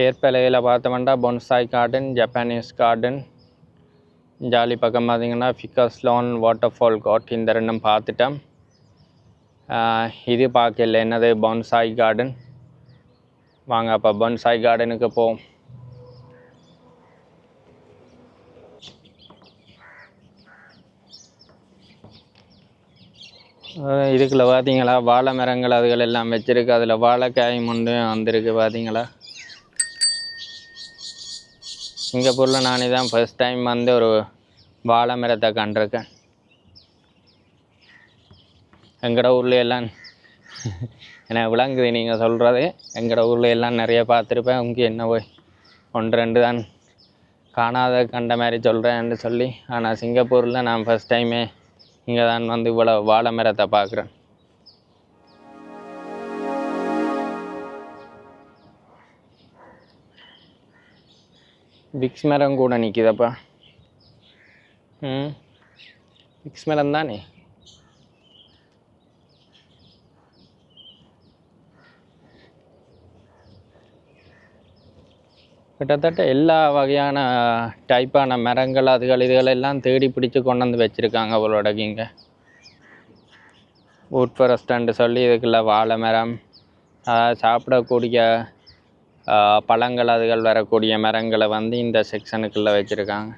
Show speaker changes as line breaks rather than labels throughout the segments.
ஏற்பலையில் பார்த்தோம்னா bonsai garden, Japanese garden, jolly பக்கம் பார்த்திங்கன்னா ஃபிக்கஸ் லான், வாட்டர்ஃபால் காட், இந்த ரெண்டும் பார்த்துட்டேன். இது பார்க்கல, என்னது பொன்சாய் கார்டன். வாங்க அப்போ பொன்சாய் கார்டனுக்கு போவோம். இதுக்குள்ள பார்த்தீங்களா வாழை மரங்கள் அதுகள் எல்லாம் வச்சுருக்கு. அதில் வாழைக்காயும் ஒன்று வந்திருக்கு பார்த்தீங்களா. சிங்கப்பூரில் நான் தான் ஃபர்ஸ்ட் டைம் வந்து ஒரு வாழை மரத்தை கண்டிருக்கேன். எங்கட ஊரில் எல்லாம் எனக்கு விளங்குது நீங்கள் சொல்கிறது. எங்கட ஊரில் எல்லாம் நிறைய பார்த்துருப்பேன். இங்கே என்ன போய் 1-2 தான் காணாத கண்ட மாதிரி சொல்கிறேன்னு சொல்லி. ஆனால் சிங்கப்பூரில் நான் ஃபர்ஸ்ட் டைமே இங்கே தான் வந்து இவ்வளோ வாழை மரத்தை பார்க்குறேன். விக்ஸ் மரம் கூட நிற்கிதப்பா. விக்ஸ் மரம் தானே. கிட்டத்தட்ட எல்லா வகையான டைப்பான மரங்கள் அதுகள் இதுகளெல்லாம் தேடி பிடிச்சி கொண்டு வந்து வச்சுருக்காங்க அவளோட. இங்கே வுட் ஃபாரஸ்ட்ன்னு சொல்லி இதுக்குள்ள வாழை மரம், சாப்பிடக்கூடிய பழங்கள் அதுகள் வரக்கூடிய மரங்களை வந்து இந்த செக்ஷனுக்குள்ளே வச்சுருக்காங்க.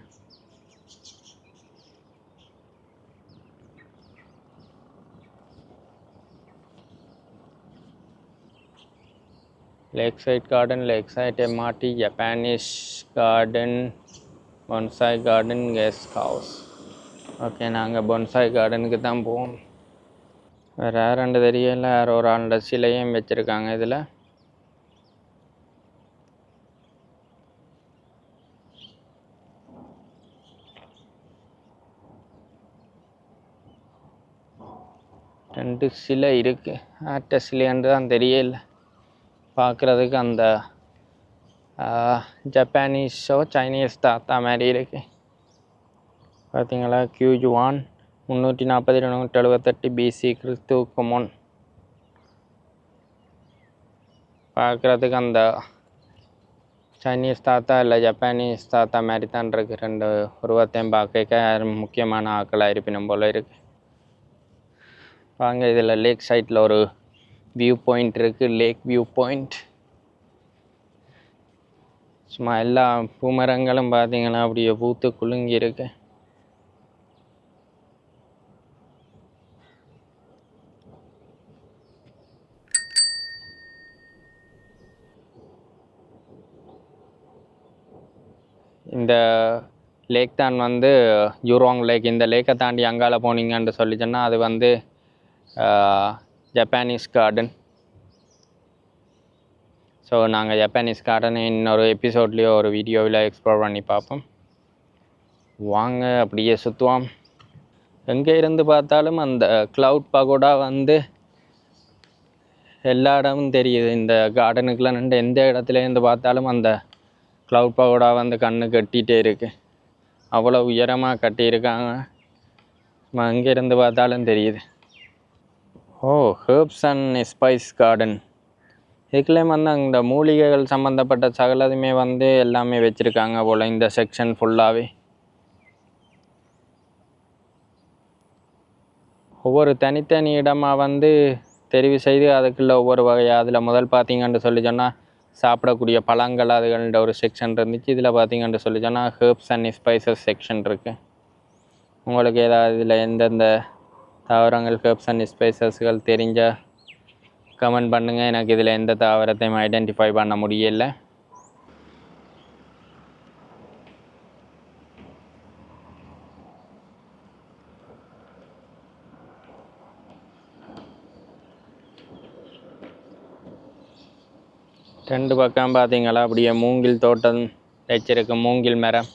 Lake side garden, lake side MRT, Japanese garden, bonsai garden, guest house. Okay, நாங்கள் பொன்சாய் கார்டனுக்கு தான் போவோம். வேறு யாரெண்டு தெரியல. யாரோ ஒரு ஆண்ட சிலையும் வச்சுருக்காங்க இதில். ரெண்டு சிலை இருக்குது. ஆட்ட சிலைன்னு தான் தெரியல பார்க்குறதுக்கு. அந்த ஜப்பானீஸோ சைனீஸ் தாத்தா மாதிரி இருக்குது பார்த்தீங்களா. கியூஜுவான் 340-278 BC கிறிஸ்துவுக்கு முன். பார்க்குறதுக்கு அந்த சைனீஸ் தாத்தா இல்லை ஜப்பானீஸ் தாத்தா மாதிரி தான் இருக்குது. ரெண்டு உருவத்தையும் பார்க்க முக்கியமான ஆட்களாக இருப்பினும் போல் இருக்குது. வாங்க, இதில் லேக் சைட்டில் ஒரு வியூ பாயிண்ட் இருக்குது. Lake view point. சும்மா எல்லா பூமரங்களும் பார்த்தீங்கன்னா அப்படியே பூத்து குலுங்கி இருக்கு. இந்த லேக் தான் வந்து ஜூராங் லேக். இந்த லேக்கை தாண்டி அங்கால போனீங்கன்னு சொல்லிச்சோன்னா அது வந்து ஜப்பானீஸ் கார்டன். ஸோ நாங்கள் ஜப்பானீஸ் கார்டன் இன்னொரு எபிசோட்லேயோ ஒரு வீடியோவில் எக்ஸ்ப்ளோர் பண்ணி பார்ப்போம். வாங்க அப்படியே சுற்றுவோம். எங்கே இருந்து பார்த்தாலும் அந்த க்ளவுட் பகோடா வந்து எல்லா இடமும் தெரியுது. இந்த கார்டனுக்குள்ள நின்று எந்த இடத்துலேருந்து பார்த்தாலும் அந்த க்ளவுட் பகோடா வந்து கண்ணு கட்டிகிட்டே இருக்குது. அவ்வளோ உயரமாக கட்டியிருக்காங்க. எங்கே இருந்து பார்த்தாலும் தெரியுது. ஓ, ஹெர்ப்ஸ் அண்ட் ஸ்பைஸ் கார்டன். இதுக்குள்ளேயும் வந்து அந்த மூலிகைகள் சம்மந்தப்பட்ட சகலதுமே வந்து எல்லாமே வச்சுருக்காங்க போல் இந்த செக்ஷன் ஃபுல்லாகவே. ஒவ்வொரு தனித்தனி இடமாக வந்து தெரிவு செய்து அதுக்குள்ளே ஒவ்வொரு வகையாக. அதில் முதல் பார்த்திங்கன்னு சொல்லி சொன்னால் சாப்பிடக்கூடிய பழங்கள் அதுகள்ன்ற ஒரு செக்ஷன் இருந்துச்சு. இதில் பார்த்திங்கன்னு சொல்லி சொன்னால் ஹெர்ப்ஸ் அண்ட் ஸ்பைசஸ் செக்ஷன் இருக்குது. உங்களுக்கு ஏதாவது இதில் எந்தெந்த தாவரங்கள் ஹெர்ப்ஸ் அண்ட் ஸ்பைசஸ்கள் தெரிஞ்சால் கமெண்ட் பண்ணுங்கள். எனக்கு இதில் எந்த தாவரத்தையும் ஐடென்டிஃபை பண்ண முடியல. ரெண்டு பக்கம் பார்த்தீங்களா அப்படியே மூங்கில் தோட்டம் வச்சிருக்கு. மூங்கில் மரம்,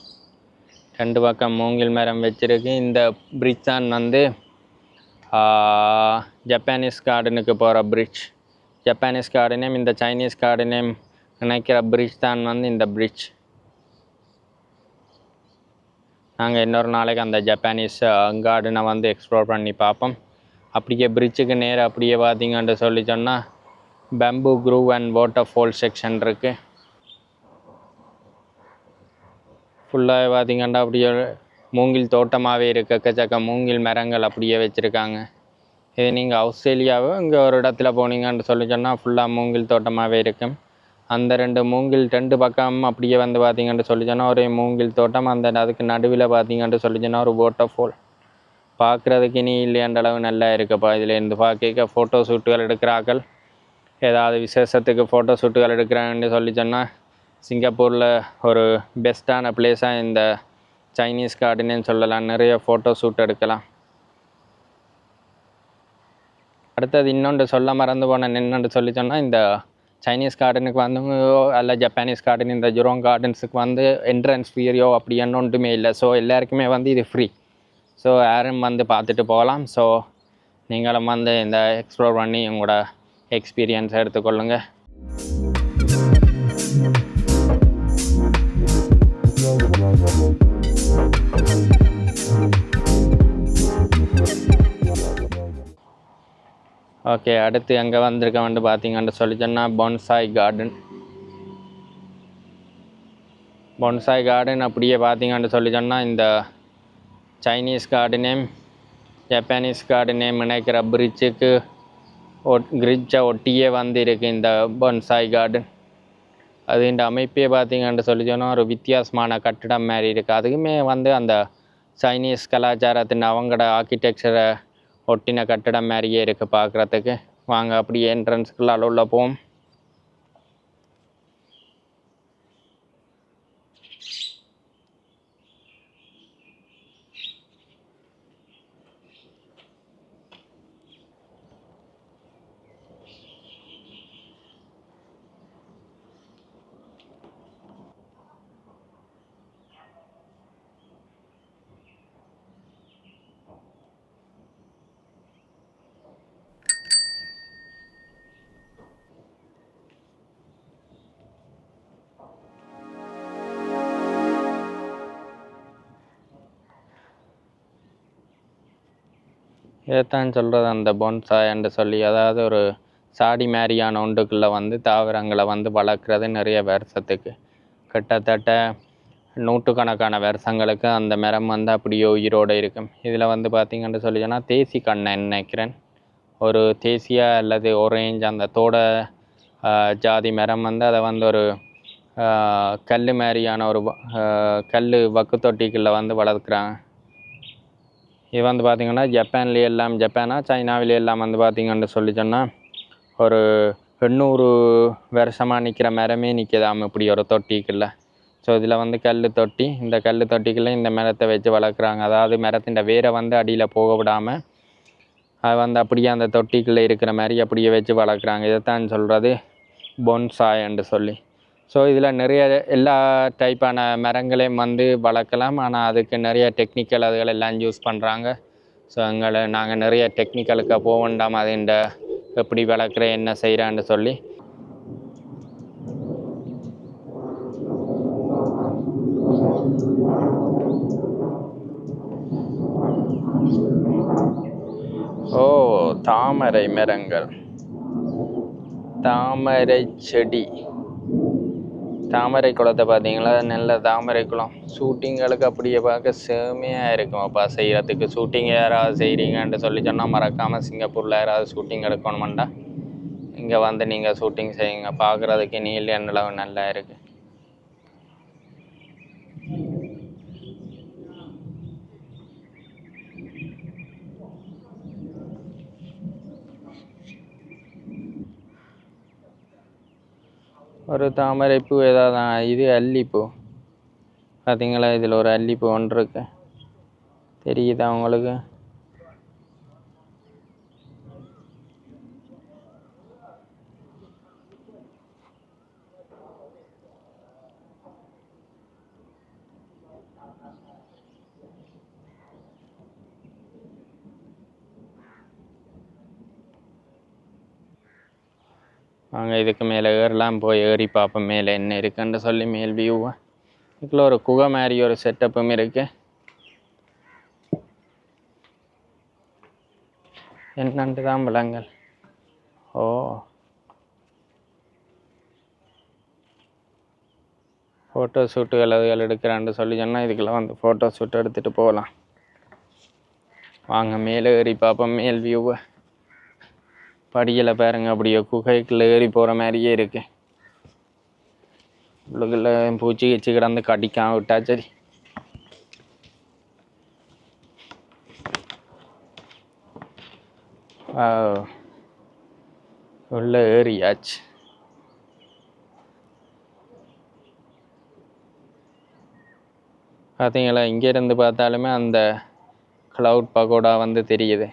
ரெண்டு பக்கம் மூங்கில் மரம் வச்சிருக்கு. இந்த பிரிட்ஜ் தான் வந்து ஜப்பானீஸ் கார்டனுக்கு போகிற பிரிட்ஜ். ஜப்பானீஸ் கார்டனையும் இந்த சைனீஸ் கார்டனையும் நினைக்கிற பிரிட்ஜ் தான் வந்து இந்த பிரிட்ஜ். நாங்கள் இன்னொரு நாளைக்கு அந்த ஜப்பானீஸ் கார்டனை வந்து எக்ஸ்ப்ளோர் பண்ணி பார்ப்போம். அப்படியே பிரிட்ஜுக்கு நேராக அப்படியே பார்த்தீங்கன்னு சொல்லி சொன்னால் bamboo groove and water fall section இருக்குது. ஃபுல்லாக பார்த்திங்கன்னா அப்படியே மூங்கில் தோட்டமாகவே இருக்குது. எக்கச்சக்க மூங்கில் மரங்கள் அப்படியே வச்சுருக்காங்க. இது நீங்கள் ஆஸ்திரேலியாவோ இங்கே ஒரு இடத்துல போனீங்கன்னு சொல்லி சொன்னால் ஃபுல்லாக மூங்கில் தோட்டமாகவே இருக்கும். அந்த ரெண்டு பக்கம் அப்படியே வந்து பார்த்திங்கன்னு சொல்லி சொன்னால் ஒரே மூங்கில் தோட்டம். அதுக்கு நடுவில் பார்த்திங்கன்னு சொல்லி சொன்னால் ஒரு வாட்டர் ஃபால் பார்க்குறதுக்கு இனி இல்லையான்ற அளவு நல்லா இருக்குப்பா. இதில் இருந்து பார்க்க ஃபோட்டோ ஷூட்டுகள் எடுக்கிறார்கள். ஏதாவது விசேஷத்துக்கு ஃபோட்டோ ஷூட்டுகள் எடுக்கிறாங்கன்னு சொல்லி சொன்னால் சிங்கப்பூரில் ஒரு பெஸ்ட்டான பிளேஸாக இந்த சைனீஸ் கார்டன்னு சொல்லலாம். நிறைய ஃபோட்டோ ஷூட் எடுக்கலாம். அடுத்தது இன்னொன்று சொல்ல மறந்து போனேன் என்னென்று சொல்லி சொன்னால், இந்த சைனீஸ் கார்டனுக்கு வந்து அல்ல ஜப்பானீஸ் கார்டன் இந்த ஜுரோங் கார்டன்ஸுக்கு வந்து என்ட்ரன்ஸ் ஃபீயோ அப்படி என்ன ஒன்றுமே இல்லை. ஸோ எல்லாருக்குமே வந்து இது ஃப்ரீ. ஸோ யாரும் வந்து பார்த்துட்டு போகலாம். ஸோ நீங்களும் வந்து இந்த எக்ஸ்ப்ளோர் பண்ணி உங்களோட எக்ஸ்பீரியன்ஸை எடுத்துக்கொள்ளுங்கள். ஓகே, அடுத்து எங்கே வந்திருக்கேன் பார்த்தீங்கன்னு சொல்லி சொன்னால் பொன்சாய் கார்டன் அப்படியே பார்த்தீங்கன்னு சொல்லி சொன்னால் இந்த சைனீஸ் கார்டனையும் ஜப்பானீஸ் கார்டனையும் இணைக்கிற பிரிட்ஜை ஒட்டியே வந்து இருக்குது இந்த பொன்சாய் கார்டன். அது இந்த அமைப்பே பார்த்தீங்கன்னு சொல்லி சொன்னால் ஒரு வித்தியாசமான கட்டிடம் மாதிரி இருக்குது. அதுக்குமே வந்து அந்த சைனீஸ் கலாச்சாரத்தின் அவங்களோட ஆர்கிடெக்சரை ஒட்டின கட்டிடம் மாதிரியே இருக்குது பார்க்குறதுக்கு. வாங்க அப்படியே என்ட்ரன்ஸுக்குள்ள உள்ள போவோம். இதைத்தான் சொல்கிறது அந்த பொன்சாய்ன்னு சொல்லி. அதாவது ஒரு சாடி மாதிரியான ஒன்றுக்குள்ளே வந்து தாவரங்களை வந்து வளர்க்குறது நிறைய வருஷத்துக்கு, கிட்டத்தட்ட நூற்றுக்கணக்கான வருஷங்களுக்கு அந்த மரம் வந்து அப்படியே உயிரோடு இருக்கும். இதில் வந்து பார்த்திங்கன்னு சொல்லி சொன்னால் தேசி கண்ணன் நினைக்கிறேன், ஒரு தேசிய அல்லது ஒரேஞ்ச் அந்த தோட ஜாதி மரம் வந்து அதை வந்து ஒரு கல் மாதிரியான ஒரு கல் வக்கு தொட்டிக்குள்ளே வந்து வளர்க்குறாங்க. இது வந்து பார்த்திங்கன்னா ஜப்பானா சைனாவிலே எல்லாம் வந்து பார்த்திங்கன்னு சொல்லி சொன்னால் ஒரு 800 வருஷமாக நிற்கிற மரமே நிற்கிதாம் இப்படி ஒரு தொட்டிக்குள்ளே. ஸோ இதில் வந்து இந்த கல் தொட்டிக்குள்ளே இந்த மரத்தை வச்சு வளர்க்குறாங்க. அதாவது மரத்தின் வேரை வந்து அடியில் போக விடாமல் அது வந்து அப்படியே அந்த தொட்டிக்குள்ளே இருக்கிற மாதிரி அப்படியே வச்சு வளர்க்குறாங்க. இதைத்தான் சொல்கிறது பொன்சாய்ன்னு சொல்லி. ஸோ இதில் நிறைய எல்லா டைப்பான மரங்களையும் வந்து வளர்க்கலாம். ஆனால் அதுக்கு நிறைய டெக்னிக்கல் அதுகள் எல்லாம் யூஸ் பண்ணுறாங்க. ஸோ நாங்கள் நிறைய டெக்னிக்கலுக்கு போக வேண்டாம், அது இந்த எப்படி வளர்க்குற என்ன செய்கிறான்னு சொல்லி. ஓ, தாமரை மரங்கள், தாமரை செடி, தாமரை குளத்தை பார்த்தீங்களா? நல்ல தாமரை குளம். ஷூட்டிங்களுக்கு அப்படியே பார்க்க செமையாக இருக்கும் அப்பா. செய்கிறதுக்கு ஷூட்டிங் யாராவது செய்கிறீங்கன்ட்டு சொல்லி சொன்னால் மறக்காமல் சிங்கப்பூரில் யாராவது ஷூட்டிங் எடுக்கணுமெண்டா இங்கே வந்து நீங்கள் ஷூட்டிங் செய்யுங்க. பார்க்குறதுக்கு நீல நிலவு நல்லா இருக்குது. ஒரு தாமரைப்பூ ஏதாவது இது அல்லிப்பூ பார்த்தீங்களா? இதில் ஒரு அல்லிப்பூ ஒன்று இருக்கு, தெரியுதா உங்களுக்கு? நாங்கள் இதுக்கு மேலே ஏறலாம், போய் ஏறி பார்ப்போம் மேலே என்ன இருக்குன்னு சொல்லி. மேல் வியூவை இதுக்குள்ள ஒரு குகை மாதிரி ஒரு செட்டப்பும் இருக்குது. என்னன்ட்டு தான் விலங்கல். ஃபோட்டோ ஷூட்டுகள் அதுகள் எடுக்கிறான்னு சொல்லி சொன்னால் இதுக்கெல்லாம் வந்து ஃபோட்டோ ஷூட் எடுத்துகிட்டு போகலாம். வாங்க மேலே ஏறி பார்ப்போம். மேல் வியூவை படியில் பாருங்க, அப்படியே குகைக்குள்ளே ஏறி போகிற மாதிரியே இருக்கு. உள்ளுக்குள்ள பூச்சி கீச்சி கிடந்து கடிக்காம விட்டா சரி. உள்ள ஏறியாச்சு. பார்த்தீங்களா, இங்கேருந்து பார்த்தாலுமே அந்த க்ளவுட் பகோடா வந்து தெரியுது.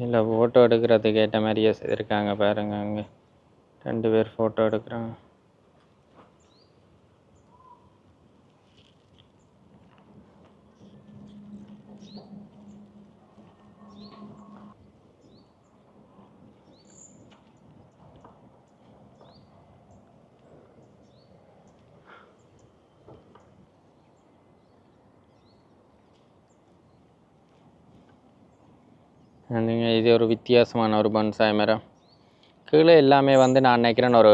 இல்லை, ஃபோட்டோ எடுக்கிறதுக்கு ஏற்ற மாதிரியே செய்திருக்காங்க பாருங்க. அங்கே 2 பேர் ஃபோட்டோ எடுக்கிறாங்க. இது ஒரு வித்தியாசமான ஒரு பன்சாய் மரம். கீழே எல்லாமே வந்து நான் நினைக்கிறேன் ஒரு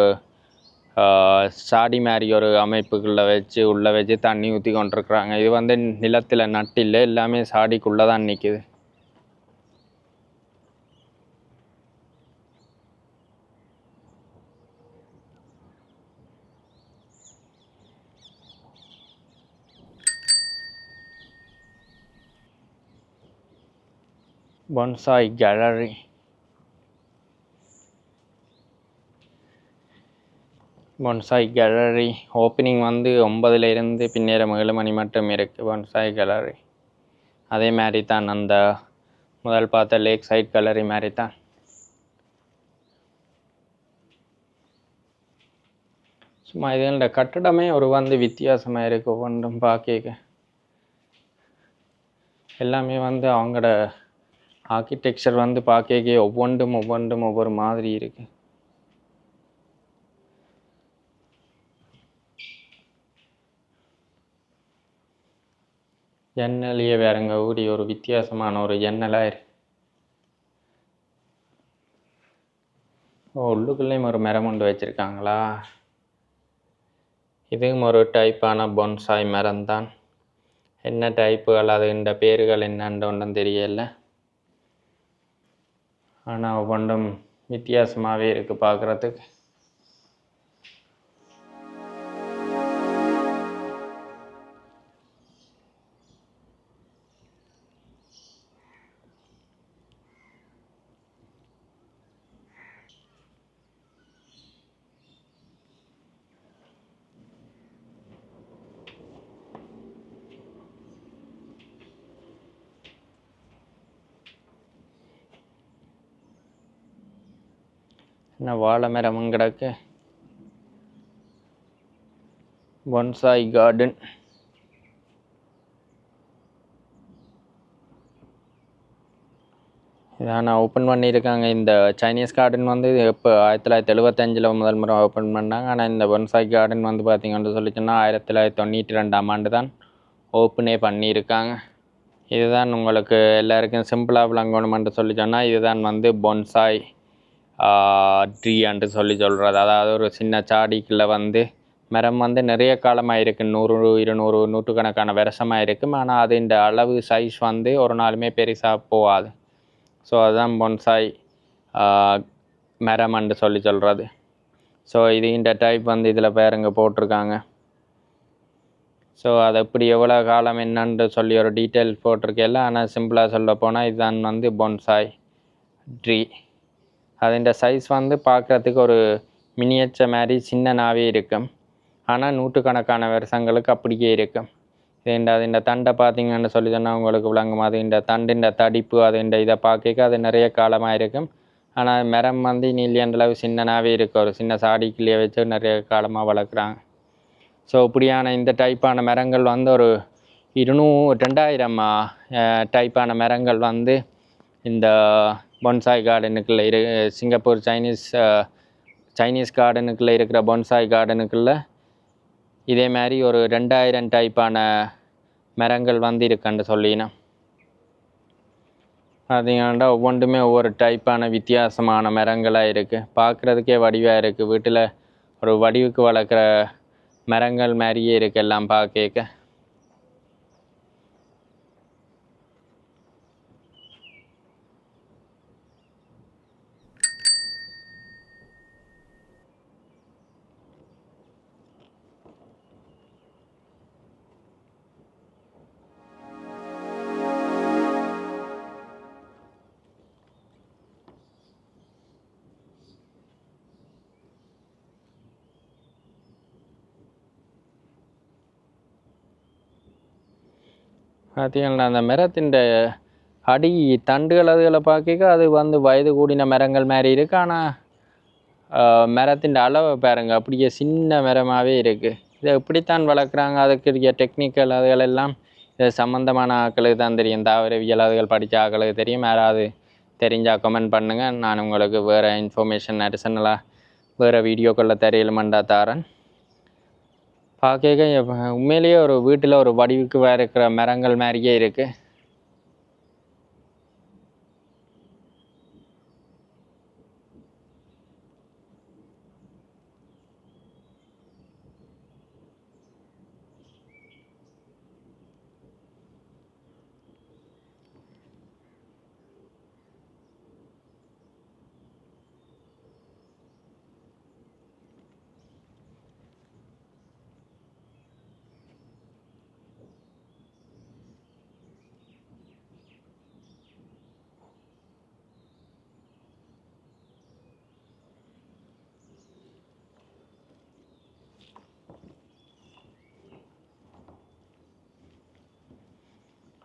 சாடி மாதிரி ஒரு அமைப்புக்குள்ளே வச்சு உள்ளே வச்சு தண்ணி ஊற்றி கொண்டிருக்குறாங்க. இது வந்து நிலத்தில் நட்டில்லை, எல்லாமே சாடிக்குள்ளே தான் நிற்கிது. Bonsai gallery. Bonsai gallery opening வந்து 9 பின்னேரம் 7 மணி மட்டும் இருக்குது. பொன்சாய் கேலரி அதே மாதிரி தான் அந்த முதல் பார்த்த லேக் சைட் கேலரி மாதிரி தான். சும்மா இதுங்களோட கட்டடமே ஒரு வந்து வித்தியாசமாக இருக்குது. ஒவ்வொன்றும் பார்க்க எல்லாமே வந்து அவங்களோட ஆர்கிடெக்சர் வந்து பார்க்க ஒவ்வொன்றும் ஒவ்வொரு மாதிரி இருக்குது. ஜன்னலையே வேறங்க ஊடி ஒரு வித்தியாசமான ஒரு ஜன்னலாக இருக்கு. உள்ளுக்குள்ளேயும் ஒரு மரம் கொண்டு வச்சுருக்காங்களா? இதுவும் ஒரு டைப்பான பொன்சாய் மரம் தான். என்ன டைப்புகள் அதுன்ற பேர்கள் என்னன்ற ஒன்றும் தெரியல. ஆனால் ஒவ்வொன்றும் வித்தியாசமாகவே இருக்குது பார்க்குறதுக்கு. என்ன வாழை மரமும் கிடக்கு. Bonsai garden. இதான் ஓப்பன் பண்ணியிருக்காங்க. இந்த சைனீஸ் கார்டன் வந்து இப்போ 1975 முதல் முறை ஓப்பன் பண்ணாங்க. ஆனால் இந்த பொன்சாய் கார்டன் வந்து பார்த்திங்கன்னு சொல்லிச்சுன்னா 1992 தான் ஓப்பனே பண்ணியிருக்காங்க. இதுதான் உங்களுக்கு எல்லாருக்கும் சிம்பிளாக விளங்கணுமென்று சொல்லி சொன்னால் இதுதான் வந்து பொன்சாய் ட்ரீ என்று சொல்கிறது. அதாவது ஒரு சின்ன சாடிக்குள்ளே வந்து மரம் வந்து நிறைய காலமாக இருக்குது, 100 200 நூற்றுக்கணக்கான வருஷமாக இருக்கும். ஆனால் அது இந்த அளவு சைஸ் வந்து ஒரு நாளுமே பெருசாக போகாது. ஸோ அதுதான் பொன்சாய் மரம் என்று சொல்கிறது. ஸோ இது இந்த டைப் வந்து இதில் பேருங்க போட்டிருக்காங்க. ஸோ அது எப்படி எவ்வளோ காலம் என்னன்னு சொல்லி ஒரு டீட்டெயில் போட்டிருக்கேல்ல. ஆனால் சிம்பிளாக சொல்ல போனால் இதுதான் வந்து பொன்சாய் ட்ரீ. அதோட சைஸ் வந்து பார்க்குறதுக்கு ஒரு மினியேச்சர் மாதிரி சின்னனாகவே இருக்கும். ஆனால் நூற்றுக்கணக்கான வருஷங்களுக்கு அப்படியே இருக்கும். இந்த தண்டை பார்த்தீங்கன்னு சொல்லி சொன்னால் உங்களுக்கு விளங்கும். அது இந்த தண்டின் தடிப்பு அது இந்த இதை பார்க்க அது நிறைய காலமாக இருக்கும். ஆனால் மரம் வந்து நீலியண்டளவு சின்னனாகவே இருக்கும். ஒரு சின்ன சாடிக்குள்ளேயே வச்சு நிறைய காலமாக வளர்க்குறாங்க. ஸோ இப்படியான இந்த டைப்பான மரங்கள் வந்து ஒரு 2000 டைப்பான மரங்கள் வந்து இந்த பொன்சாய் கார்டனுக்குள்ளே சிங்கப்பூர் சைனீஸ் கார்டனுக்குள்ளே இருக்கிற பொன்சாய் கார்டனுக்குள்ளே இதே மாதிரி ஒரு 2000 டைப்பான மரங்கள் வந்து இருக்குன்னு சொல்லினேன். பார்த்தீங்கன்னா ஒவ்வொன்றுமே ஒவ்வொரு டைப்பான வித்தியாசமான மரங்களாக இருக்குது. பார்க்குறதுக்கே வடிவாக இருக்குது. வீட்டில் ஒரு வடிவுக்கு வளர்க்குற மரங்கள் மாதிரியே இருக்குது எல்லாம் பார்க்க. பார்த்தீங்கன்னா அந்த மரத்தின் அடி தண்டுகள் அதுகளை பார்க்க அது வந்து வயது கூடின மரங்கள் மாதிரி இருக்குது. ஆனால் மரத்தின் அளவை பாருங்க அப்படியே சின்ன மரமாகவே இருக்குது. இதை எப்படித்தான் வளர்க்குறாங்க, அதுக்கு டெக்னிக்கல் அதுகளெல்லாம் இது சம்மந்தமான ஆக்களுக்கு தான் தெரியும். தாவரவியல் அதுகள் படித்த ஆக்களுக்கு தெரியும். யாராவது தெரிஞ்சால் கமெண்ட் பண்ணுங்கள். நான் உங்களுக்கு வேறு இன்ஃபர்மேஷன் அடிஷனலாக வேறு வீடியோக்களில் தெரியலுமெண்டா தாரேன். பார்க்க உண்மையிலேயே ஒரு வீட்டில் ஒரு வடிவுக்கு இருக்கிற மரங்கள் மாதிரியே இருக்குது.